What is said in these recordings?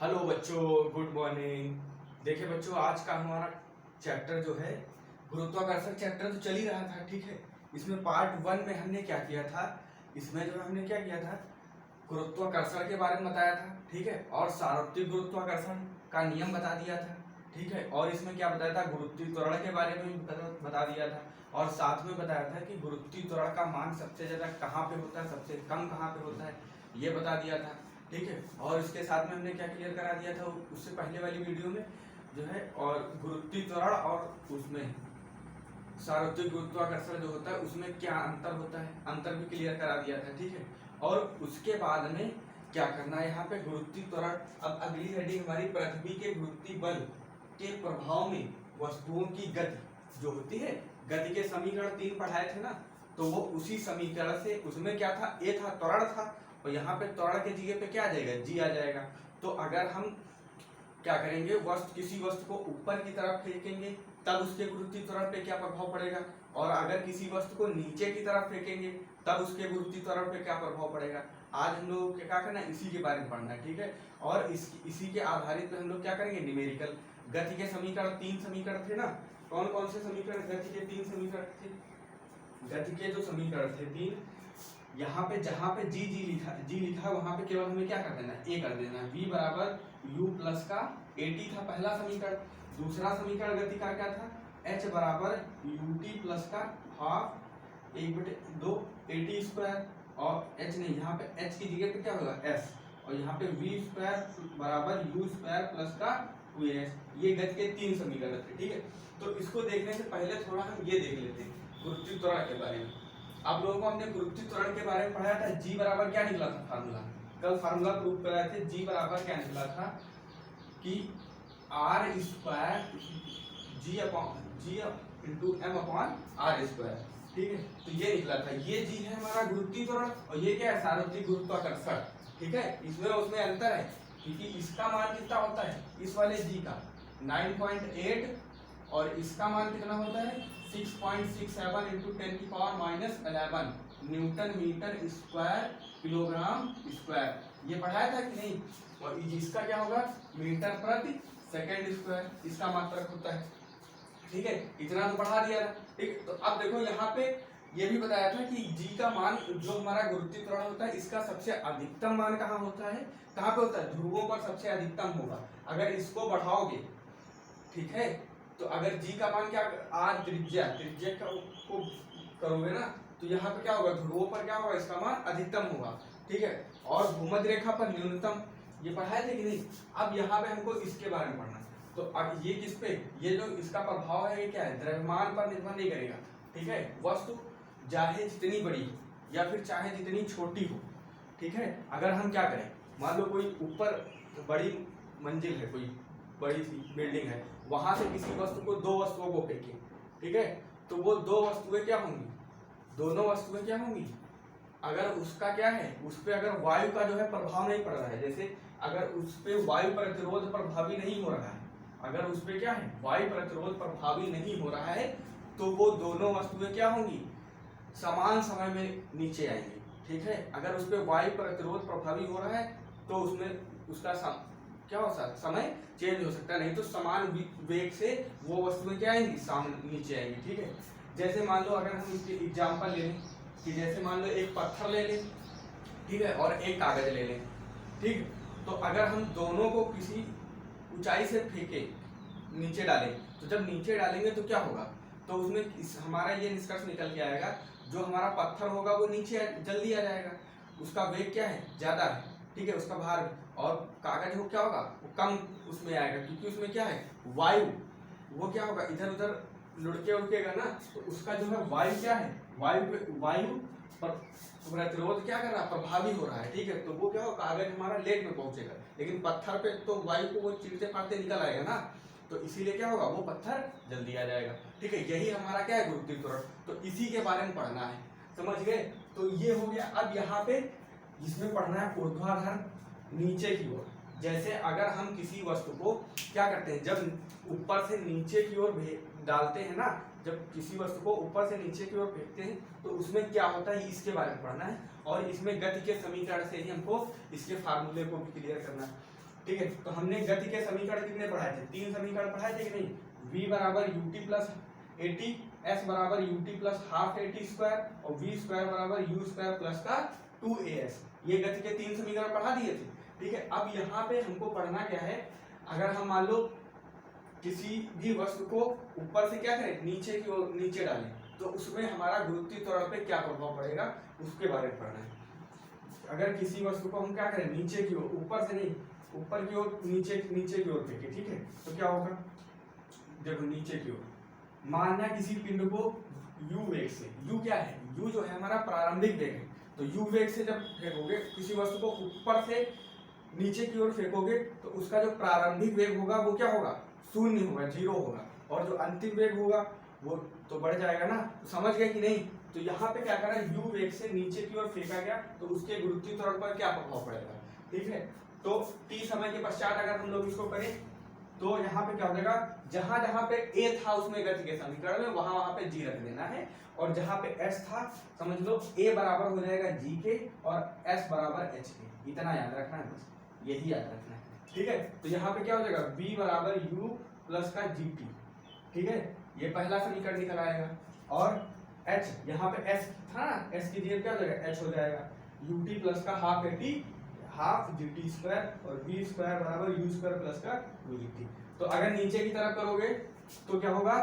Hello बच्चों, good morning. देखिए बच्चों, आज का हमारा चैप्टर जो है गुरुत्वाकर्षण चैप्टर तो चल ही रहा था, ठीक है। इसमें पार्ट 1 में हमने क्या किया था, इसमें जो हमने क्या किया था, गुरुत्वाकर्षण के बारे में बताया था, ठीक है। और सार्वत्रिक गुरुत्वाकर्षण का नियम बता दिया था, ठीक है। और इसमें क्या बताया था, गुरुत्वीय त्वरण के बारे में बता दिया था। और साथ में बताया था कि गुरुत्वीय त्वरण का मान सबसे ज्यादा कहाँ पे होता है, सबसे कम कहाँ पे होता है, ये बता दिया था, ठीक है। और इसके साथ में हमने क्या क्लियर करा दिया था उससे पहले वाली वीडियो में जो है, और गुरुत्वीय त्वरण और उसमें सार्वत्रिक गुरुत्वाकर्षण जो होता है उसमें क्या अंतर होता है, अंतर भी क्लियर करा दिया था, ठीक है। और उसके बाद में क्या करना है, यहाँ पे गुरुत्वीय त्वरण। अब अगली हेडिंग हमारी पृथ्वी के गुरुत्वीय बल के प्रभाव में वस्तुओं की गति जो होती है, गति के समीकरण 3 पढ़ाए थे ना, तो वो उसी समीकरण से, उसमें क्या था, ए था, त्वरण था, और यहाँ पे त्वरण के जगह पे क्या आ जाएगा, जी आ जाएगा। तो अगर हम क्या करेंगे, किसी वस्तु को ऊपर की तरफ फेंकेंगे तब उसके गुरुत्वीय त्वरण पे क्या प्रभाव पड़ेगा, और अगर किसी वस्तु को नीचे की तरफ फेंकेंगे तब उसके गुरुत्वीय त्वरण पे क्या प्रभाव पड़ेगा। आज हम लोग क्या करना है, इसी के बारे में पढ़ना है, ठीक है। और इसी के आधारित हम लोग क्या करेंगे, न्यूमेरिकल। गति के समीकरण 3 समीकरण थे ना, कौन कौन से समीकरण, गति के 3 समीकरण थे। गति के जो समीकरण थे 3, यहाँ पे जहां पे जी लिखा वहां पे केवल हमें क्या कर देना है, ए कर देना है। v बराबर यू प्लस का at था पहला समीकरण। दूसरा समीकरण गति का क्या था, h बराबर ut प्लस का हाफ 1/2 at स्क्वायर, और h नहीं, यहाँ पे h की जगह पे क्या होगा, s, और यहाँ पे v स्क्वायर बराबर u स्क्वायर प्लस का 2s। ये गति के 3 समीकरण थे, ठीक है। तो इसको देखने से पहले थोड़ा हम ये देख लेते हैं गुरुत्वीय त्वरण के बारे में। आप लोगों को हमने गुरुत्वीय त्वरण के बारे में पढ़ाया था, जी बराबर क्या निकला था फार्मूला, कल फार्मूला प्रूव कराए थे। जी बराबर क्या निकला था कि R square G into M upon R square, ठीक है। तो ये निकला था, ये जी है हमारा गुरुत्वीय त्वरण, और ये क्या है, सार्वत्रिक गुरुत्वाकर्षण, ठीक है। इसमें उसमें अंतर है क्योंकि इसका मान कितना होता है, इस वाले जी का 9.8, और इसका मान कितना होता है 6.67 into 10⁻11 newton metre square kilogram square. ये पढ़ाया था कि नहीं। और इसका क्या होगा, मीटर प्रति सेकंड स्क्वायर इसका मात्रक होता है, ठीक है। इतना तो पढ़ा दिया था, ठीक। तो अब देखो यहाँ पे ये भी बताया था कि जी का मान जो हमारा गुरुत्वीय त्वरण होता है, इसका सबसे अधिकतम मान कहाँ होता है, कहाँ पे होता है, ध्रुवों पर सबसे अधिकतम होगा। अगर इसको बढ़ाओगे, ठीक है, तो अगर जी का मान क्या, आर त्रिज्या को करोगे ना, तो यहाँ पे क्या होगा, ध्रुवों पर क्या होगा, इसका मान अधिकतम होगा, ठीक है। और भूमध्य रेखा पर न्यूनतम, ये पढ़ाए थे कि नहीं। अब यहाँ पे हमको इसके बारे में पढ़ना है। तो अब ये किस पे, ये जो इसका प्रभाव है, ये क्या है, द्रव्यमान पर निर्भर नहीं करेगा, ठीक है। वस्तु चाहे जितनी बड़ी हो या फिर चाहे जितनी छोटी हो, ठीक है। अगर हम क्या करें, मान लो कोई ऊपर बड़ी मंजिल है, कोई बड़ी सी बिल्डिंग है, वहां से किसी वस्तु को, दो वस्तुओं को फेंके, ठीक है, तो वो दो वस्तुएं क्या होंगी, दोनों वस्तुएं क्या होंगी, अगर उसका क्या है, उस पर अगर वायु का जो है प्रभाव नहीं पड़ रहा है, जैसे अगर उस पर वायु प्रतिरोध प्रभावी नहीं हो रहा है, अगर उस पर क्या है, वायु प्रतिरोध प्रभावी नहीं हो रहा है, तो वो दोनों वस्तुएं क्या होंगी, समान समय में नीचे आएंगी, ठीक है। अगर उस पर वायु प्रतिरोध प्रभावी हो रहा है तो उसमें उसका क्या हो सकता, समय चेंज हो सकता है, नहीं तो समान वेग से वो वस्तुएं क्या आएंगी, सामने नीचे आएंगी, ठीक है। जैसे मान लो अगर हम इसके एग्जांपल ले लें कि जैसे मान लो एक पत्थर ले लें, ठीक है, और एक कागज ले लें, ठीक। तो अगर हम दोनों को किसी ऊंचाई से फेंके, नीचे डालें, तो जब नीचे डालेंगे तो क्या होगा, तो उसमें हमारा ये निष्कर्ष निकल के आएगा, जो हमारा पत्थर होगा वो नीचे जल्दी आ जाएगा, उसका वेग क्या है, ज्यादा है, ठीक है, उसका भार। और कागज हो क्या होगा, वो कम उसमें आएगा, क्योंकि उसमें क्या है, वायु, वो क्या होगा, इधर उधर लुढ़के उड़केगा ना, तो उसका जो है वायु क्या है, वायु पर प्रतिरोध क्या कर रहा है, प्रभावी हो रहा है, ठीक है। तो वो क्या होगा, कागज हमारा लेट में पहुंचेगा, लेकिन पत्थर पे तो वायु को वो चीरते फाड़ते निकल आएगा ना, तो इसीलिए क्या होगा, वो पत्थर जल्दी आ जाएगा, ठीक है। यही हमारा क्या है, गुरुत्वीय त्वरण। तो इसी के बारे में पढ़ना है, समझ गए। तो ये हो गया। अब यहाँ पे इसमें पढ़ना है ऊर्ध्वाधर नीचे की ओर। जैसे अगर हम किसी वस्तु को क्या करते हैं, जब ऊपर से नीचे की ओर डालते हैं ना, जब किसी वस्तु को ऊपर से नीचे की ओर फेंकते हैं तो उसमें क्या होता है, इसके बारे में पढ़ना है। और इसमें गति के समीकरण से ही हमको इसके फार्मूले को भी क्लियर करना है, ठीक है। तो हमने गति के समीकरण कितने पढ़ाए थे? 3 समीकरण पढ़ाए थे कि नहीं? v बराबर ut प्लस एटी, s बराबर ut plus half eighty square और v स्क्वायर बराबर u स्क्वायर प्लस का 2as, ये गति के 3 समीकरण पढ़ा दिए थे, ठीक है। अब यहाँ पे हमको पढ़ना क्या है, अगर हम मान लो किसी भी वस्तु को ऊपर से क्या करें, नीचे की ओर नीचे डालें, तो उसमें हमारा गुरुत्वीय त्वरण पे क्या प्रभाव पड़ेगा उसके बारे में पढ़ना है। अगर किसी वस्तु को हम क्या करें, नीचे की ओर, ऊपर से नहीं, ऊपर की ओर नीचे की ओर फेंके, ठीक है, तो क्या होगा, देखो नीचे की ओर, मानना किसी पिंड को u वेग से, u क्या है, u जो है हमारा प्रारंभिक वेग है, तो u वेग से जब फेंकोगे किसी वस्तु को ऊपर से नीचे की ओर फेंकोगे तो उसका जो प्रारंभिक वेग होगा वो क्या होगा, शून्य होगा, 0 होगा, और जो अंतिम वेग होगा वो तो बढ़ जाएगा ना, समझ गए कि नहीं। तो यहाँ पे क्या करा, u वेग से नीचे की ओर फेंका गया तो उसके गुरुत्वीय त्वरण पर क्या प्रभाव पड़ेगा, ठीक है। तो t समय के पश्चात अगर हम लोग इसको करें तो यहाँ पे क्या हो जाएगा, जहां जहां पे a था उसमें गति के समीकरण में वहां पे g रख देना है, और जहां पे s था समझ लो a बराबर हो जाएगा g के और s बराबर h के, इतना याद रखना है, बस यही याद रखना है, ठीक है। तो यहाँ पे क्या हो जाएगा, b बराबर u प्लस का gt, ठीक है, ये पहला समीकरण निकल आएगा, और h यहाँ पे s था ना, s की जगह क्या हो जाएगा, h हो जाएगा, ut प्लस का half eighty, half gt square और v स्क्वायर बराबर u स्क्वायर प्लस का 2gt। तो अगर नीचे की तरफ करोगे तो क्या होगा,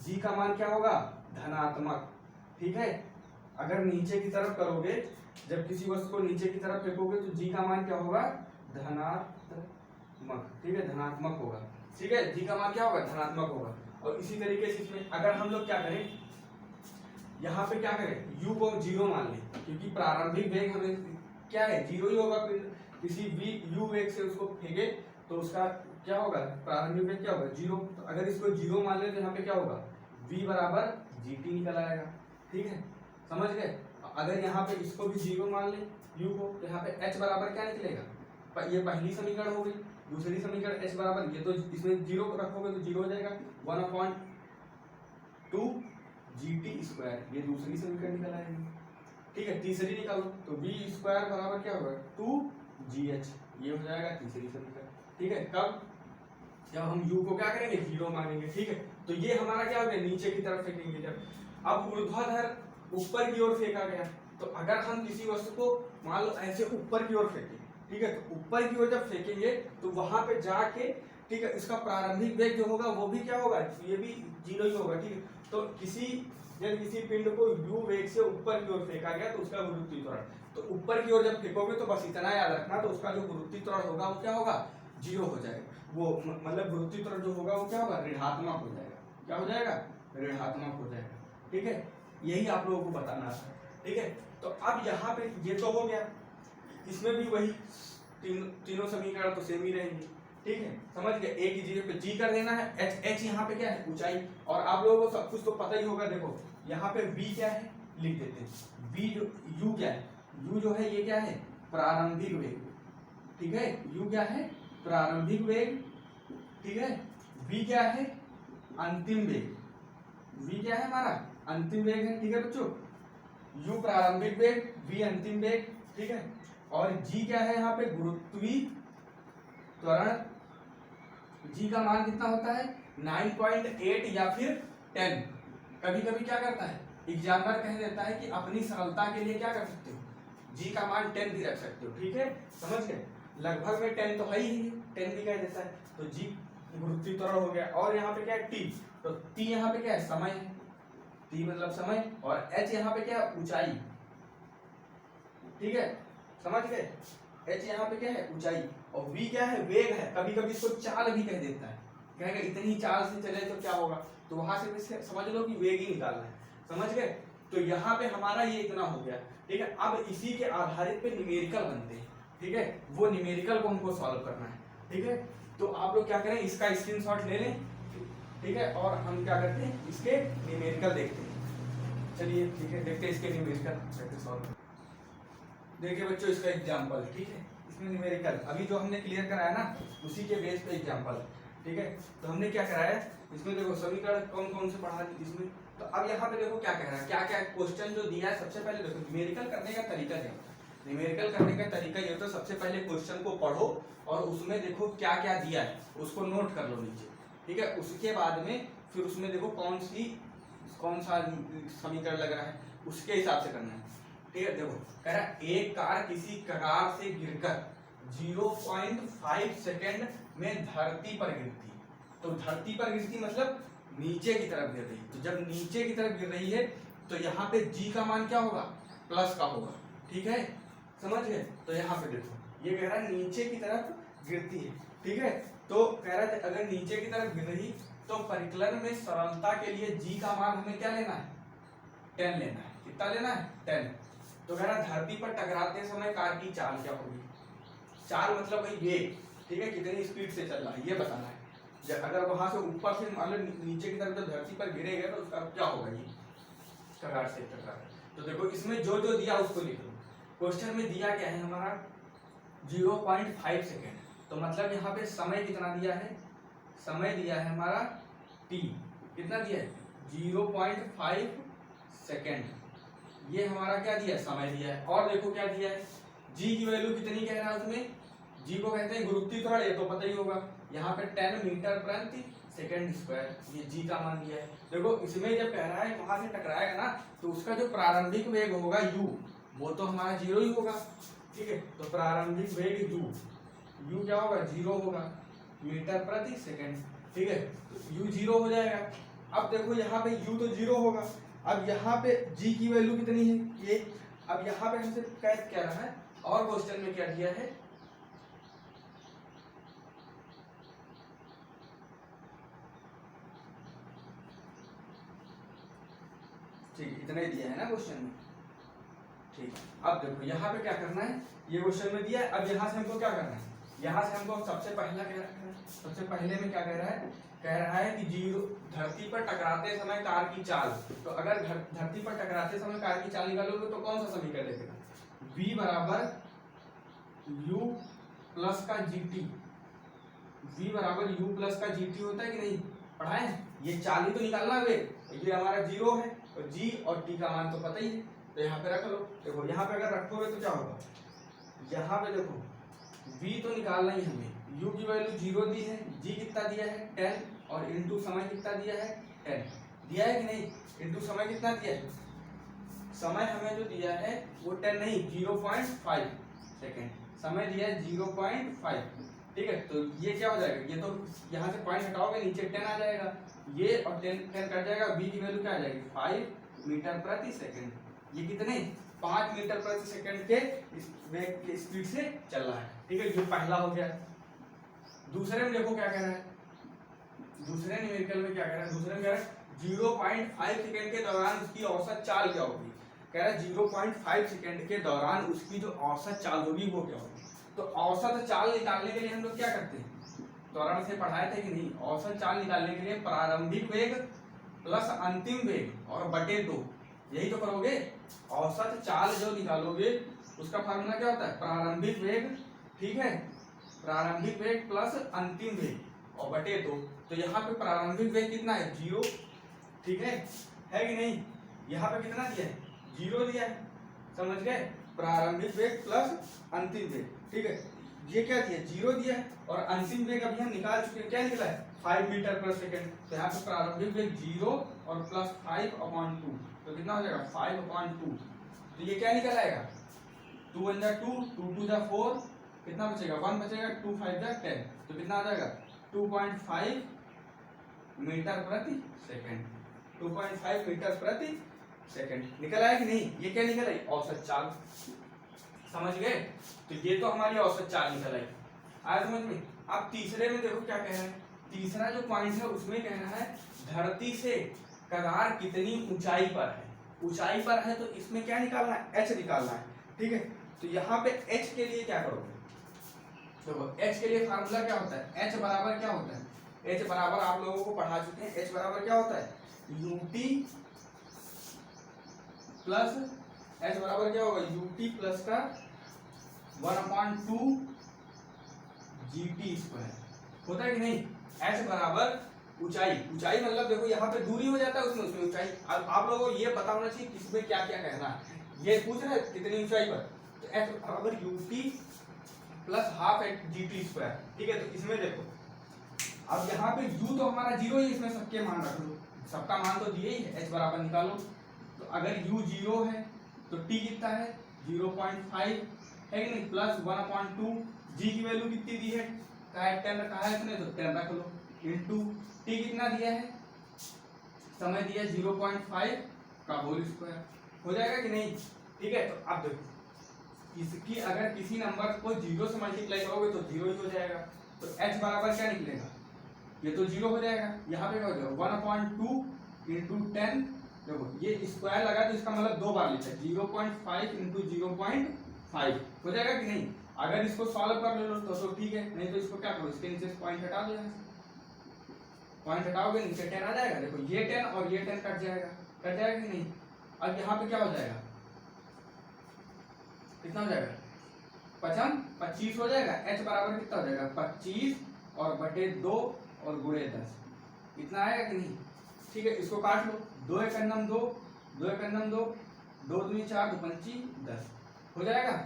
g का मान क्या होगा, धनात्मक, ठीक है। अगर नीचे की तरफ करोगे, जब किसी वस्तु को नीचे की तरफ फेंकोगे तो g का मान क्या होगा, धनात्मक, ठीक है, धनात्मक होगा, ठीक है, g का मान क्या होगा, धनात्मक होगा। और इसी तरीके से इसमें अगर हम लोग क्या करें, यहाँ पे क्या करें, u को 0 मान लें, क्योंकि प्रारंभिक वेग हमें क्या है, 0 ही होगा, किसी भी u वेग से उसको फेंके तो उसका क्या होगा, प्रारंभिक वेग क्या होगा, 0। तो अगर इसको 0 मान ले तो यहाँ पे क्या होगा, v बराबर gt निकल आएगा, ठीक है, समझ गए। अगर यहाँ पे इसको भी 0 मान ले u को, तो यहाँ पे h बराबर क्या निकलेगा, ये पहली समीकरण हो गई। दूसरी समीकरण h बराबर, ये तो इसमें 0 रखोगे तो 0 हो जाएगा, 1/2 gt स्क्वायर, ये दूसरी समीकरण निकल आएगी, ठीक है। तीसरी निकालो तो v स्क्वायर बराबर क्या होगा, 2gh, ये हो जाएगा तीसरी समीकरण, ठीक है। कब, जब हम u को क्या करेंगे, 0 मानेंगे, ठीक है। तो ये हमारा क्या हो गया, नीचे की तरफ फेंकेंगे जब। अब ऊर्ध्वाधर ऊपर की ओर फेंका गया, तो अगर हम किसी वस्तु को मान लो ऐसे ऊपर की ओर फेंके, ठीक है, तो ऊपर की ओर जब फेंकेंगे तो वहां पे जाके, ठीक है, इसका प्रारंभिक वेग जो होगा वो भी क्या होगा, ये भी 0 ही होगा, ठीक है। तो जब किसी पिंड को u वेग से ऊपर की ओर फेंका गया तो उसका गुरुत्वीय त्वरण, तो ऊपर की ओर जब फेंकोगे तो बस इतना याद रखना, तो उसका जो गुरुत्वीय त्वरण होगा वो क्या होगा, 0 हो जाएगा, वो मतलब गुरुत्वीय त्वरण जो होगा वो क्या होगा, ऋणात्मक हो जाएगा, क्या हो जाएगा, ऋणात्मक हो जाएगा, ठीक है। यही आप लोगों को बताना है, ठीक है। तो अब यहाँ पे ये तो हो गया, इसमें भी वही तीनों समीकरण तो सेम ही रहेंगे, ठीक है, समझ गए। एक ही जगह पे g कर देना है, h यहाँ पे क्या है, ऊंचाई, और आप लोगों को सब कुछ तो पता ही होगा। देखो यहाँ पे v क्या है, लिख देते हैं, v जो u क्या है, u जो है ये क्या है, प्रारंभिक वेग, ठीक है, u क्या है, प्रारंभिक वेग, ठीक है। v क्या है, अंतिम वेग, v क्या है हमारा, अंतिम वेग है, ठीक है बच्चों। u प्रारंभिक वेग, v अंतिम वेग, ठीक है। और g क्या है यहाँ पे, गुरुत्वीय त्वरण, g का मान कितना होता है, 9.8 या फिर 10। कभी कभी क्या करता है एग्जामिनर, कह देता है कि अपनी सरलता के लिए क्या कर सकते हो, g का मान 10 भी रख सकते हो, ठीक है, समझ गए। लगभग में 10 तो है ही, 10 भी कह देता है, तो g गुरुत्वीय त्वरण हो गया। और यहाँ पे क्या है, t, तो t यहाँ पे क्या है, समय है, t मतलब समय, और h यहाँ पे क्या है, ऊंचाई, ठीक है, समझ गए। h यहाँ पे क्या है, ऊंचाई, और v क्या है, वेग है, कभी कभी इसको चाल भी कह देता है, कहेगा इतनी चाल से चले तो क्या होगा, तो वहां से समझ लो कि वेग ही निकालना है, समझ गए। तो यहाँ पे हमारा ये इतना हो गया, ठीक है। अब इसी के आधारित पे न्यूमेरिकल बनते हैं, ठीक है, वो न्यूमेरिकल को हमको सॉल्व करना है, ठीक है। तो आप लोग क्या करें, इसका स्क्रीनशॉट ले लें, ठीक है, और हम क्या करते हैं, इसके न्यूमेरिकल देखते हैं। चलिए ठीक है, देखते हैं इसके न्यूमेरिकल कैसे सॉल्व। देखिए बच्चों इसका एग्जाम्पल, ठीक है, इसमें न्यूमेरिकल अभी जो हमने क्लियर कराया ना उसी के बेस पे एग्जाम्पल, ठीक है। तो हमने क्या कराया, इसमें देखो समीकरण कौन कौन से पढ़ा इसमें। तो अब यहाँ पे देखो क्या कह रहा है, क्या क्या क्वेश्चन जो दिया है। सबसे पहले देखो न्यूमेरिकल करने का तरीका क्या, न्यूमेरिकल करने का तरीका ये होता है, सबसे पहले क्वेश्चन को पढ़ो और उसमें देखो क्या क्या दिया है उसको नोट कर लो नीचे, ठीक है। उसके बाद में फिर उसमें देखो कौन सा समीकरण लग रहा है उसके हिसाब से करना है, ठीक है। देखो कह रहा है एक कार किसी कगार से गिरकर 0.5 सेकेंड में धरती पर गिरती, तो धरती पर गिरती मतलब नीचे की तरफ गिर रही, तो जब नीचे की तरफ गिर रही है तो यहाँ पे g का मान क्या होगा, प्लस का होगा, ठीक है, समझ गए। तो यहाँ पे देखो ये कह रहा है नीचे की तरफ गिरती है, ठीक है। तो कह रहा है अगर नीचे की तरफ गिर रही तो परिकलन में सरलता के लिए g का मान हमें क्या लेना है, 10 लेना है। कितना लेना है, 10। तो कह रहा है धरती पर टकराते समय कार की चाल क्या होगी, चाल मतलब भाई वेग, ठीक है, कितनी स्पीड से चल रहा है ये बताना है। अगर वहां से ऊपर से मान लो नीचे की तरफ जब धरती पर गिरेगा तो उसका क्या होगा, ये कगार से टकरा। तो देखो इसमें जो जो दिया उसको लिख लो। क्वेश्चन में दिया क्या है हमारा 0.5 सेकेंड, तो मतलब यहाँ पे समय कितना दिया है, समय दिया है हमारा t, कितना दिया है 0.5 सेकेंड, ये हमारा क्या दिया है, समय दिया है। और देखो क्या दिया है, g की वैल्यू कितनी कह रहा है उसमें, g को कहते हैं गुरुत्वाकर्षण, ये तो पता ही होगा, यहाँ पे 10 मीटर प्रति सेकेंड स्क्वायर, ये g का मान दिया है। देखो इसमें जब कह रहा है वहां से टकराएगा ना तो उसका जो प्रारंभिक वेग होगा u, वो तो हमारा 0 ही होगा, ठीक है। तो प्रारंभिक वेग u क्या होगा, 0 होगा मीटर प्रति सेकेंड, ठीक है, तो u 0 हो जाएगा। अब देखो यहाँ पे u तो 0 होगा, अब यहाँ पे g की वैल्यू कितनी है ये, अब यहाँ पे हमसे कैद क्या रहा है, और क्वेश्चन में क्या दिया है, ठीक, इतना ही दिया है ना क्वेश्चन में, ठीक। अब देखो यहाँ पे क्या करना है, ये क्वेश्चन में दिया है, अब यहाँ से हमको क्या करना है, यहाँ से हमको सबसे पहला कह रहा है, सबसे पहले में क्या कह रहा है कि जीरो धरती पर टकराते समय कार की चाल, तो अगर धरती पर टकराते समय कार की चाल निकालोगे तो कौन सा समीकरण लिखेगा, v बराबर u प्लस का gt, v बराबर u प्लस का gt होता है कि नहीं, पढ़ाए, ये चाल ही तो निकालना है, ये हमारा 0 है और g और t का मान तो पता ही है, तो यहाँ पे रख लो। देखो यहाँ पे अगर रखोगे तो क्या होगा, यहाँ पे देखो v तो निकालना ही हमें, u की वैल्यू 0 दी है, g कितना दिया है 10 और इनटू समय कितना दिया है 10, दिया है कि नहीं, इनटू समय कितना दिया है, समय हमें जो दिया है वो 10 नहीं 0.5 सेकेंड, समय दिया है 0.5, ठीक है। तो ये क्या हो जाएगा, ये तो यहाँ से पॉइंट हटाओगे नीचे 10 आ जाएगा, ये और 10 कट जाएगा, v की वैल्यू क्या आ जाएगी 5 मीटर प्रति सेकेंड, ये कितने 5 मीटर प्रति सेकंड के वेग के स्पीड से चल रहा है, ठीक है, जो पहला हो गया। दूसरे में देखो क्या कह रहा है, दूसरे न्यूमेरिकल में क्या कह रहा है, दूसरे में कह रहा है 0.5 सेकंड के दौरान उसकी औसत चाल क्या होगी, कह रहा है 0.5 सेकंड के दौरान उसकी जो औसत चाल होगी वो क्या होगी। तो औसत चाल निकालने के लिए हम लोग क्या करते हैं, त्वरण से पढ़ाए थे कि नहीं, औसत चाल निकालने के लिए प्रारंभिक वेग प्लस अंतिम वेग और बटे 2, यही तो करोगे। औसत चाल जो निकालोगे उसका फार्मूला क्या होता है, प्रारंभिक वेग, ठीक है, प्रारंभिक वेग प्लस अंतिम वेग और बटे 2। तो यहाँ पे प्रारंभिक वेग कितना है 0, ठीक है कि नहीं, यहाँ पे कितना दिया है 0 दिया है, समझ गए, प्रारंभिक वेग प्लस अंतिम वेग, ठीक है। ये क्या दिया 0 दिया है और अंतिम वेग अभी हम निकाल चुके हैं, क्या निकला है 5 मीटर पर सेकेंड। तो यहाँ पे प्रारंभिक वेग 0 और प्लस 5/2, तो कितना हो जाएगा 5/2। तो ये क्या निकल आएगा 2 1 जा 2, 2 2 जा 4, कितना बचेगा 1 बचेगा, 2 5 जा 10, तो कितना आ जाएगा 2.5 मीटर प्रति सेकेंड, 2.5 मीटर प्रति सेकेंड निकल आया कि नहीं। ये क्या निकल आई औसत चाल, समझ गए। तो ये तो हमारी औसत चाल निकल आई, आया समझ में। अब तीसरे में देखो क्या कह रहा है, तीसरा जो पॉइंट है उसमें कह रहा है धरती से कगार कितनी ऊंचाई पर है, ऊंचाई पर है, तो इसमें क्या निकालना है h निकालना है, ठीक है। तो यहाँ पे h के लिए क्या करोगे, देखो h के लिए फार्मूला क्या होता है, h बराबर क्या होता है, h बराबर आप लोगों को पढ़ा चुके हैं, h बराबर क्या होता है ut प्लस, h बराबर क्या होगा ut प्लस का 1/2 gt स्क्वायर, होता है कि नहीं। h बराबर ऊंचाई, ऊंचाई मतलब देखो यहाँ पे दूरी हो जाता है उसमें, उसमें ऊंचाई। अब आप लोगों को ये पता होना चाहिए किसमें क्या क्या कहना है, ये पूछ रहे कितनी ऊंचाई पर, तो एच बराबर UT plus half H G T square, ठीक है। तो इसमें देखो अब यहाँ पे u तो हमारा जीरो ही, इसमें सबके मान रख लो, सबका मान तो दिए ही है, h बराबर निकालो। तो अगर u जीरो है तो t कितना है 0.5 है कि नहीं, प्लस 1/2, g की वैल्यू कितनी दी है, कहा है 10 रखा है इसने, तो 10 रख लो, इंटू t कितना दिया है, समय दिया 0.5 का होल स्क्वायर, हो जाएगा कि नहीं, ठीक है। तो अब देखो इसकी अगर किसी नंबर को जीरो से मल्टीप्लाई करोगे तो जीरो ही हो जाएगा, तो h बराबर क्या निकलेगा, ये तो जीरो हो जाएगा, यहाँ पे क्या हो जाएगा 1/2 इंटू 10, देखो ये स्क्वायर लगा तो इसका मतलब दो बार लिखा है, 0.5 इंटू 0.5 हो जाएगा कि नहीं। अगर इसको सॉल्व कर लो तो ठीक है, नहीं तो इसको क्या करो, इसके नीचे पॉइंट हटा दो, यहाँ से पॉइंट हटाओगे नीचे 10 आ जाएगा, देखो ये 10 और ये 10 कट जाएगा कि नहीं। अब यहाँ पे क्या हो जाएगा, कितना हो जाएगा 25 हो जाएगा, h बराबर कितना हो जाएगा 25 और बटे 2 और गुणे 10, इतना आएगा कि नहीं, ठीक है। इसको काट लो, 2 एक अन्नम 2, 2 एक अन्नम 2, 2 दूनी 4, 2 पंची 10 हो जाएगा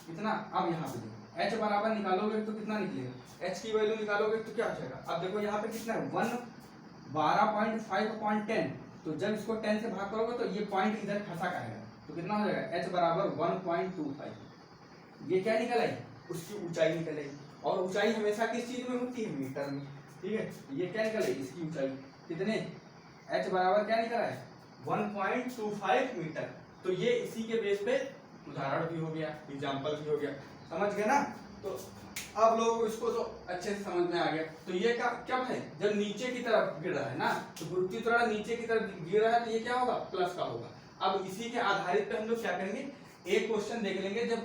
इतना। अब यहाँ पे देखो h बराबर निकालोगे तो कितना निकलेगा, h की वैल्यू निकालोगे तो क्या हो जाएगा, अब देखो यहाँ पे कितना है 12.5/10, तो जब इसको 10 से भाग करोगे तो ये पॉइंट इधर फंसा आएगा, तो कितना हो जाएगा h बराबर 1.25, ये क्या निकल आई, उसकी ऊंचाई निकल आई, और ऊंचाई हमेशा किस चीज में होती है, मीटर में, ठीक है। ये क्या निकल आई, इसकी ऊंचाई कितने, h बराबर क्या निकला है 1.25 मीटर। तो ये इसी के बेस पे उदाहरण भी हो गया, एग्जाम्पल भी हो गया, समझ गए ना। तो अब लोग इसको तो अच्छे से समझ में आ गया। तो ये क्या है, जब नीचे की तरफ गिर रहा है ना, तो गुरुत्वीय त्वरण नीचे की तरफ गिर रहा है, तो ये क्या होगा, प्लस का होगा। अब इसी के आधारित पे हम लोग क्या करेंगे, एक क्वेश्चन देख लेंगे, जब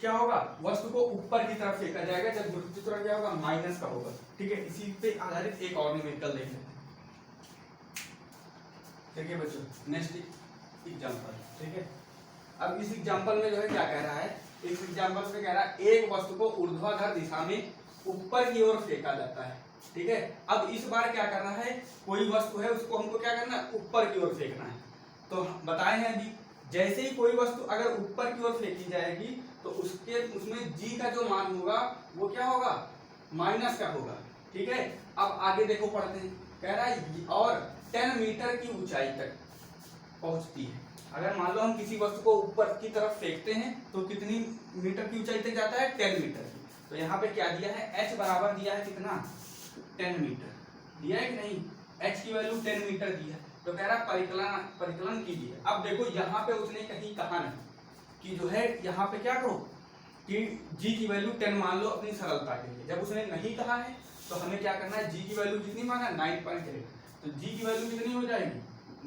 क्या होगा, वस्तु को ऊपर की तरफ फेंका जाएगा, जब गुरुत्वीय त्वरण क्या होगा, माइनस का होगा, ठीक है। इसी पे आधारित एक और न्यूमेरिकल देख लेते हैं, ठीक है बच्चों। नेक्स्ट एग्जांपल, ठीक है। अब इस एग्जांपल में जो है क्या कह रहा है, इस एग्जांपल में कह रहा है एक वस्तु को ऊर्ध्वाधर दिशा में ऊपर की ओर फेंका जाता है, ठीक है। अब इस बार क्या करना है, कोई वस्तु है उसको हमको क्या करना है, ऊपर की ओर फेंकना है। तो बताए हैं अभी, जैसे ही कोई वस्तु अगर ऊपर की ओर फेंकी जाएगी तो उसमें g का जो मान होगा वो क्या होगा, माइनस का होगा, ठीक है। अब आगे देखो पढ़ते हैं, कह रहा है और 10 मीटर की ऊंचाई तक पहुंचती है। अगर मान लो हम किसी वस्तु को ऊपर की तरफ फेंकते हैं तो कितनी मीटर की ऊंचाई तक जाता है, 10 मीटर की। तो यहाँ पे क्या दिया है, h बराबर दिया है कितना, 10 मीटर दिया है कि नहीं, h की वैल्यू 10 मीटर दी है। तो कह रहा परिकलन कीजिए। अब देखो यहाँ पे उसने कहीं कहा नहीं कि जो है यहाँ पे क्या करो कि g की वैल्यू 10 मान लो अपनी सरलता के लिए। जब उसने नहीं कहा है तो हमें क्या करना है, g की वैल्यू कितनी माना 9.8, तो g की वैल्यू कितनी हो जाएगी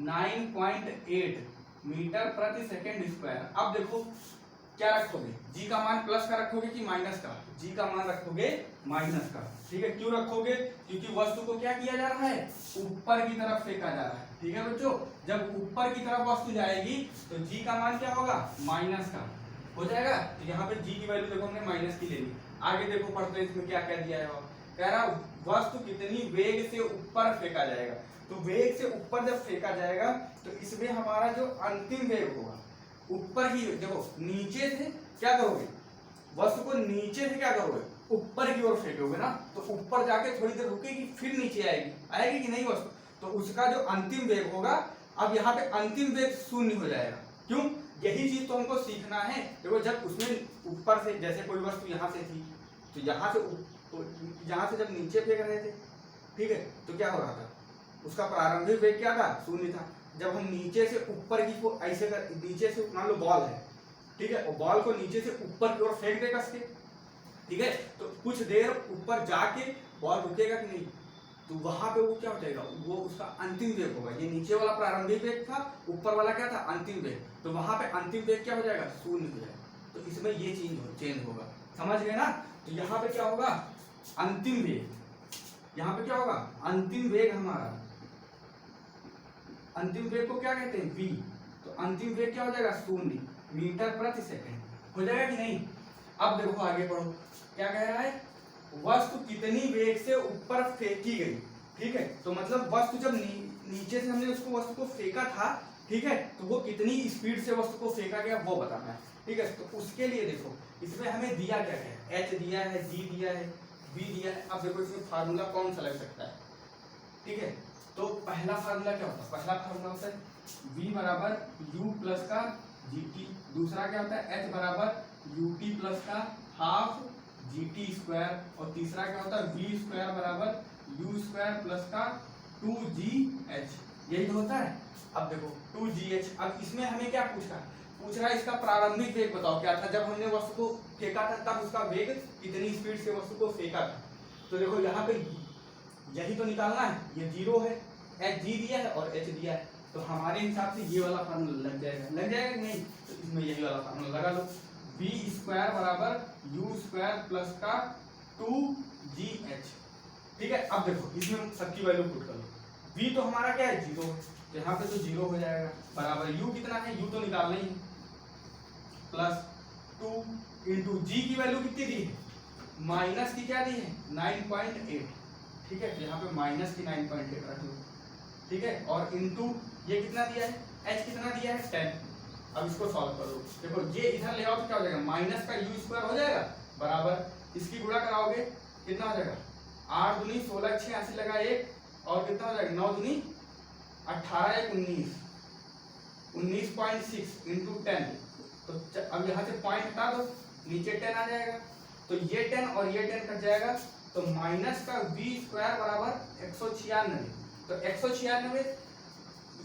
9.8 मीटर प्रति सेकेंड स्क्वायर। अब देखो क्या रखोगे, g का मान प्लस का रखोगे कि माइनस का, g का मान रखोगे माइनस का, ठीक है। क्यों रखोगे, क्योंकि वस्तु को क्या किया जा रहा है, ऊपर की तरफ फेंका जा रहा है, ठीक है बच्चों। जब ऊपर की तरफ वस्तु जाएगी तो g का मान क्या होगा, माइनस का हो जाएगा। तो यहाँ पे g की वैल्यू देखो हमने माइनस की ले ली। आगे देखो पढ़ते हैं इसमें क्या क्या दिया है, कह रहा वस्तु कितनी वेग से ऊपर फेंका जाएगा। तो वेग से ऊपर जब फेंका जाएगा तो इसमें हमारा जो अंतिम वेग होगा ऊपर ही, देखो नीचे से क्या करोगे, वस्तु को नीचे से क्या करोगे, ऊपर की ओर फेंकोगे ना, तो ऊपर जाके थोड़ी देर रुकेगी फिर नीचे आएगी कि नहीं वस्तु, तो उसका जो अंतिम वेग होगा, अब यहाँ पे अंतिम वेग शून्य हो जाएगा। क्यों, यही चीज तो हमको सीखना है। देखो जब उसमें ऊपर से, जैसे कोई वस्तु यहाँ से थी तो यहाँ से जब नीचे फेंक रहे थे, ठीक है, तो क्या हो रहा था, उसका प्रारंभिक वेग क्या था, शून्य था। जब हम नीचे से ऊपर की को ऐसे कर, नीचे से मान लो बॉल है, ठीक है, और बॉल को नीचे से ऊपर की ओर फेंक दे कस के, ठीक है, तो कुछ देर ऊपर जाके बॉल रुकेगा कि नहीं, तो वहां पे वो क्या हो जाएगा, वो उसका अंतिम वेग होगा। ये नीचे वाला प्रारंभिक वेग था, ऊपर वाला क्या था, अंतिम वेग, तो वहां पे अंतिम वेग क्या हो जाएगा, शून्य हो जाएगा। तो इसमें ये चेंज होगा, समझ गए ना। तो यहाँ पे क्या होगा, अंतिम वेग, यहाँ पे क्या होगा, अंतिम वेग हमारा, अंतिम वेग को क्या कहते हैं, v। तो अंतिम वेग क्या हो जाएगा, शून्य मीटर प्रति सेकंड हो जाएगा कि नहीं। अब देखो आगे पढ़ो, क्या कह रहा है, वस्तु कितनी वेग से ऊपर फेंकी गई, ठीक है। तो मतलब वस्तु जब नीचे से हमने उसको वस्तु को फेंका था, ठीक है, तो वो कितनी स्पीड से वस्तु को फेंका गया वो बताना है। ठीक है। तो उसके लिए देखो इसमें हमें दिया क्या है, एच दिया है, जी दिया है, बी दिया है। अब देखो इसमें फार्मूला कौन सा लग सकता है, ठीक है। तो पहला फार्मूला क्या होता है, पहला फार्मूला होता है v बराबर u प्लस का gt, दूसरा क्या होता है h बराबर ut प्लस का हाफ gt स्क्वायर, और तीसरा क्या होता है v स्क्वायर बराबर u स्क्वायर प्लस का 2gh, यही तो होता है। अब देखो 2gh, अब इसमें हमें क्या पूछ रहा है इसका प्रारंभिक वेग बताओ क्या था, जब हमने वस्तु को फेंका था तब उसका वेग कितनी स्पीड से वस्तु को फेंका था। तो देखो यहाँ पे यही तो निकालना है, ये 0 है, एच जी दिया है और एच दिया है, तो हमारे हिसाब से ये वाला फार्मूला लग जाएगा कि नहीं, तो इसमें यही वाला फार्मूला लगा लो, v स्क्वायर बराबर u स्क्वायर प्लस का 2gh, ठीक है। अब देखो इसमें सबकी वैल्यू पुट कर लो, v तो हमारा क्या है 0, तो यहाँ पे तो 0 हो जाएगा, बराबर u कितना है, u तो निकालना ही है, प्लस 2 इंटू जी की वैल्यू कितनी दी है, माइनस की क्या दी है 9.8, ठीक है। तो यहाँ पे माइनस की 9.8 रख लो, ठीक है, और इंटू ये कितना दिया है, h कितना दिया है 10। अब इसको सॉल्व कर लो, देखो ये इधर ले आओ तो क्या हो जाएगा, माइनस का u स्क्वायर हो जाएगा बराबर इसकी गुणा कराओगे कितना हो जाएगा, 8 दूनी 16, 6 80 लगा 1, और कितना हो जाएगा 9 दूनी 18 1 19, 19.6 इंटू 10। तो अब यहाँ से पॉइंट हटा दो, नीचे 10 आ जाएगा, तो ये 10 और ये 10 कट जाएगा, तो माइनस का v स्क्वायर बराबर 196, तो 196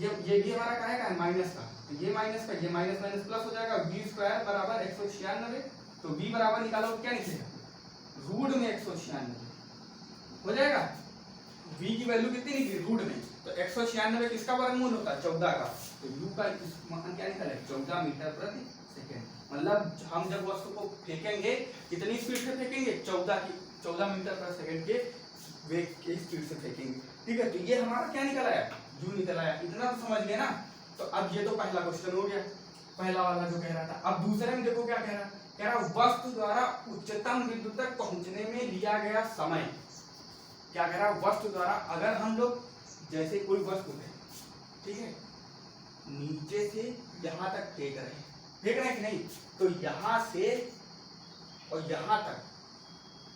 ये भी हमारा कहा है माइनस का, तो ये माइनस का ये माइनस माइनस प्लस हो जाएगा, v स्क्वायर बराबर 196, तो v बराबर निकालो क्या निकलेगा, रूट में 196 हो जाएगा। v की वैल्यू कितनी निकली रूट में, तो 196 किसका वर्गमूल होता है 14 का, तो u का मान क्या निकला है 14 मीटर प्रति सेकेंड, मतलब हम जब वस्तु को फेंकेंगे कितनी स्पीड से फेंकेंगे, 14 मीटर पर सेकेंड के वेग के स्पीड से फेंकेंगे, ठीक है। तो ये हमारा क्या निकल आया, u निकल आया, इतना तो समझ गए ना। तो अब ये तो पहला क्वेश्चन हो गया, पहला वाला जो कह रहा था। अब दूसरे में देखो क्या कह रहा वस्तु द्वारा उच्चतम बिंदु तक पहुंचने में लिया गया समय, क्या कह रहा है वस्तु द्वारा, अगर हम लोग जैसे कोई वस्तु है, ठीक है, नीचे से यहाँ तक फेंक रहे हैं कि नहीं, तो यहाँ से और यहाँ तक,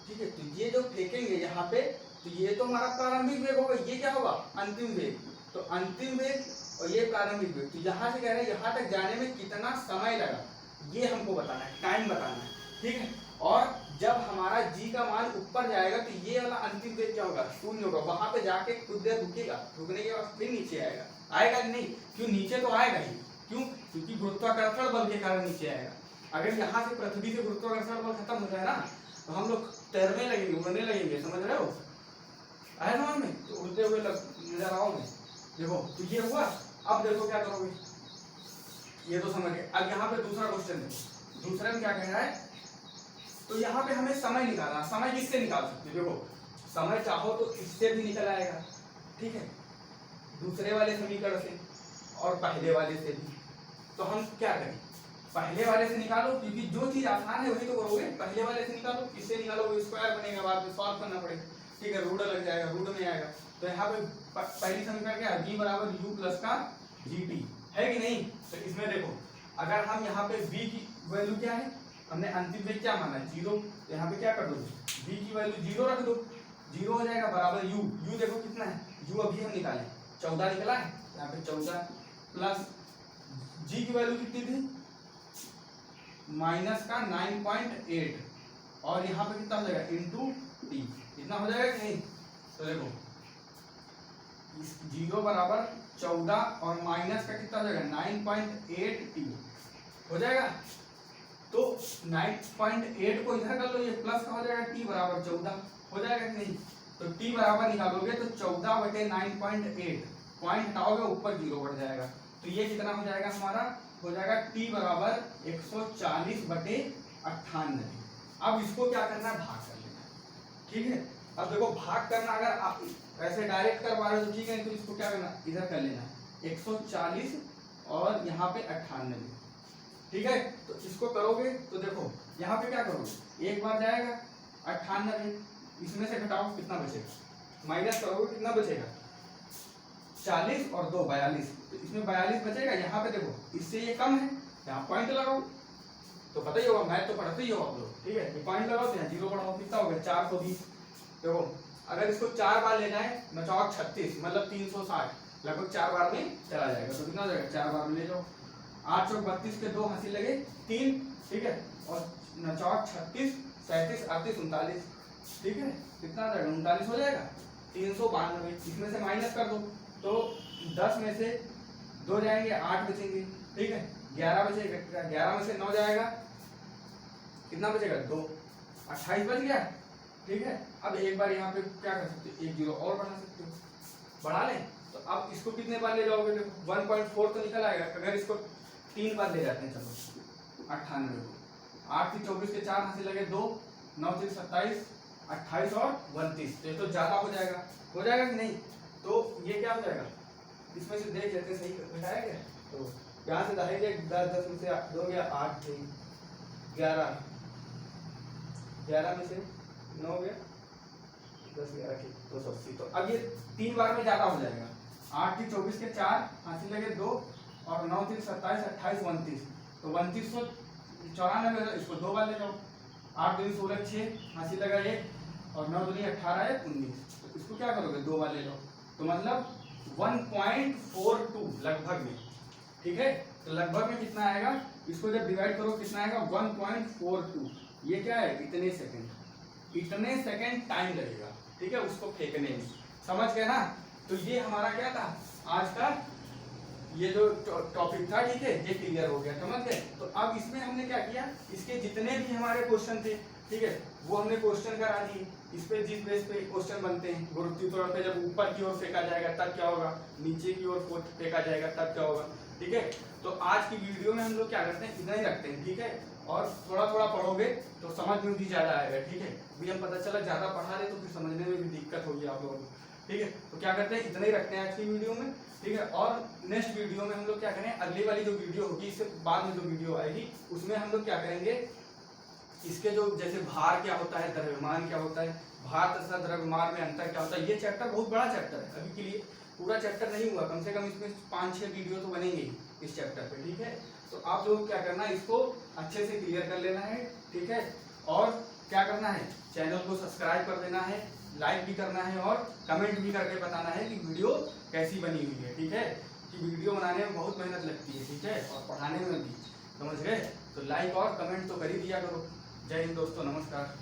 ठीक है, तो ये जो फेंकेंगे यहाँ पे, तो ये तो हमारा प्रारंभिक वेग होगा, ये क्या होगा अंतिम वेग, तो अंतिम वेग और ये प्रारंभिक वेग, तो यहाँ से कह रहे हैं यहाँ तक जाने में कितना समय लगा, ये हमको बताना है, टाइम बताना है, ठीक है। और जब हमारा g का मान ऊपर जाएगा तो ये वाला अंतिम वेग क्या होगा, 0 होगा, वहां पे जाके कुछ देर रुकेगा, रुकने के बाद फिर नीचे आएगा कि नहीं, क्यों नीचे तो आएगा ही, क्यों, क्योंकि गुरुत्वाकर्षण बल के कारण नीचे आएगा। अगर यहाँ से पृथ्वी से गुरुत्वाकर्षण बल खत्म हो जाए ना, तो हम लोग तैरने लगेंगे, उड़ने लगेंगे, समझ रहे हो, आया समझ में, तो उड़ते हुए नजर आओगे। देखो तो ये हुआ, अब देखो क्या करोगे, ये तो समझ गए। अब यहाँ पे दूसरा क्वेश्चन देखो, दूसरे में क्या कह रहा है, तो यहाँ पे हमें समय निकालना, समय किससे निकाल सकते हैं, देखो समय चाहो तो इससे भी निकल आएगा, ठीक है, दूसरे वाले समीकरण से और पहले वाले से भी। तो हम क्या करें, पहले वाले से निकालो, क्योंकि जो चीज आसान है वही तो करोगे, पहले वाले से निकालो, किससे निकालोगे, स्क्वायर बनेगा, बाद में सॉल्व करना पड़ेगा, ठीक है, रूट लग जाएगा, रूट में आएगा। तो यहाँ पे पहली समीकरण क्या है, v बराबर u प्लस का gt है कि नहीं। तो इसमें देखो अगर हम यहाँ पे v की वैल्यू क्या है, हमने अंतिम वेग क्या माना है 0, तो यहाँ पे क्या कर दो, v की वैल्यू 0 रख दो, 0 हो जाएगा, बराबर u देखो कितना है, u अभी हम निकाले 14 निकला है, यहाँ पे 14 प्लस g की वैल्यू कितनी थी माइनस का 9.8, और यहाँ पे कितना हो जाएगा इंटू टी, इतना हो जाएगा कि नहीं। तो देखो 0 बराबर 14 और माइनस का कितना हो जाएगा 9.8 टी हो जाएगा, तो 9.8 को इधर कर लो, ये प्लस का हो जाएगा, टी बराबर 14 हो जाएगा कि नहीं। तो टी बराबर निकालोगे तो 14 बटे 9.8, पॉइंट हटाओगे ऊपर 0 बढ़ जाएगा, तो ये कितना हो जाएगा हमारा, हो जाएगा टी बराबर 140 बटे 98। अब इसको क्या करना है, भाग कर लेना, ठीक है। अब देखो भाग करना, अगर आप ऐसे डायरेक्ट कर पा रहे हो तो ठीक है, तो इसको क्या करना, इधर कर लेना 140 और यहाँ पे 98, ठीक है। तो इसको करोगे तो देखो यहाँ पे क्या करोगे, एक बार जाएगा 98, इसमें से घटाओ कितना बचेगा, माइनस करोगे कितना बचेगा 40 और 2 42, तो इसमें 42 बचेगा। यहाँ पे देखो इससे ये कम है, यहाँ पॉइंट लगाओ, तो पता ही होगा, मैथ तो पढ़ते ही हो आप लोग, ठीक है। ये पॉइंट लगाओ तो यहाँ 0 बढ़ाओ, कितना हो गया 420। देखो अगर इसको 4 बार ले जाए 9 चौक 36 मतलब 360, लगभग 4 बार में चला जाएगा। तो कितना हो जाएगा 4 बार में ले जाओ, 8 चौक 32 के 2 हंसी लगे 3, ठीक है। और 9 चौक 36 37 38 39, ठीक है। कितना आ जाएगा 39 हो जाएगा 392। इसमें से माइनस कर दो तो 10 में से 2 जाएंगे 8 बचेंगे, ठीक है। 11 बचेगा, 11 में से 9 जाएगा, कितना बचेगा 2, 28 बच गया, ठीक है। अब एक बार यहाँ पे क्या कर सकते हो, 1 0 और बढ़ा सकते हो, बढ़ा लें। तो अब इसको कितने बार ले जाओगे, देखो 1.4 तो निकल आएगा। अगर इसको 3 बार ले जाते हैं, चलो 98 को 8 से 24 के 4 हासिल लगे 2, 9 से 27 28 और 29, तो ये तो ज्यादा हो जाएगा कि नहीं। तो ये क्या हो जाएगा, इसमें से देख लेते सही घटाया गया। तो यहाँ से दहेंगे 10 10 में से 2 गया 8 थे, 11 11 में से 9 गया 10 11 की 280। तो अब ये 3 बार में ज्यादा हो जाएगा। 8 की 24 के 4 हासिल लगे 2 और 9 3 27 28 29, तो 2994, इसको 2 बार ले जाओ। 8 2 16 6 हासिल लगा 1 और 9 2 18 है 19, तो इसको क्या करोगे 2 बार ले जाओ। तो मतलब 1.42 लगभग में, ठीक है। तो लगभग में कितना आएगा, इसको जब डिवाइड करो कितना आएगा 1.42। ये क्या है, इतने सेकंड टाइम लगेगा, ठीक है, उसको फेंकने में। समझ गए ना। तो ये हमारा क्या था आज का, ये जो टॉपिक था, ठीक है, ये क्लियर हो गया, समझ गए। तो अब इसमें हमने क्या किया, इसके जितने भी हमारे क्वेश्चन थे, ठीक है, वो हमने क्वेश्चन करा दिए। इस पे जिस बेस पे क्वेश्चन बनते हैं, गुरुत्वीय त्वरण पे जब ऊपर की ओर फेंका जाएगा तब क्या होगा, नीचे की ओर फेंका जाएगा तब क्या होगा, ठीक है। तो आज की वीडियो में हम लोग क्या करते हैं, इतना ही रखते हैं, ठीक है। और थोड़ा थोड़ा पढ़ोगे तो समझ में भी ज्यादा आएगा, ठीक है। अभी हम पता चला ज्यादा पढ़ा रहे तो फिर समझने में भी दिक्कत होगी आप लोगों को, ठीक है। तो क्या करते हैं, इतना ही रखते हैं आज की वीडियो में, ठीक है। और नेक्स्ट वीडियो में हम लोग क्या करें, अगली वाली जो वीडियो होगी, इससे बाद में जो वीडियो आएगी उसमें हम लोग क्या करेंगे, इसके जो जैसे भार क्या होता है, द्रव्यमान क्या होता है, भार तथा द्रव्यमान में अंतर क्या होता है। ये चैप्टर बहुत बड़ा चैप्टर है, अभी के लिए पूरा चैप्टर नहीं हुआ, कम से कम इसमें 5-6 वीडियो तो बनेंगे इस चैप्टर पे, ठीक है। तो आप लोग क्या करना है, इसको अच्छे से क्लियर कर लेना है, ठीक है। और क्या करना है, चैनल को सब्सक्राइब कर देना है, लाइक भी करना है और कमेंट भी करके बताना है कि वीडियो कैसी बनी हुई है, ठीक है। कि वीडियो बनाने में बहुत मेहनत लगती है, ठीक है, और पढ़ाने में भी, समझ गए। तो लाइक और कमेंट तो कर ही दिया करो। जय हिंद दोस्तों, नमस्कार।